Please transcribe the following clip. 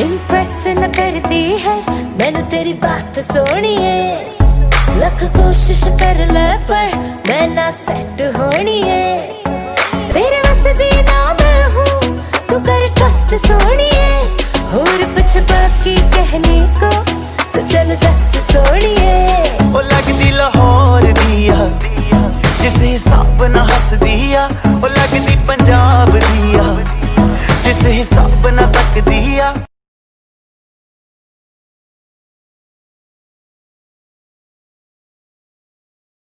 Impress न करती है मैनू तेरी बात सोहणीए, लख कोशिश कर ले पर मैं ना सेट होणीए। तेरे वसदी ना मैं हूँ, तू कर ट्रस्ट सोहणीए। होर कुछ बाकी कहने को तो चल दस सोहणीए।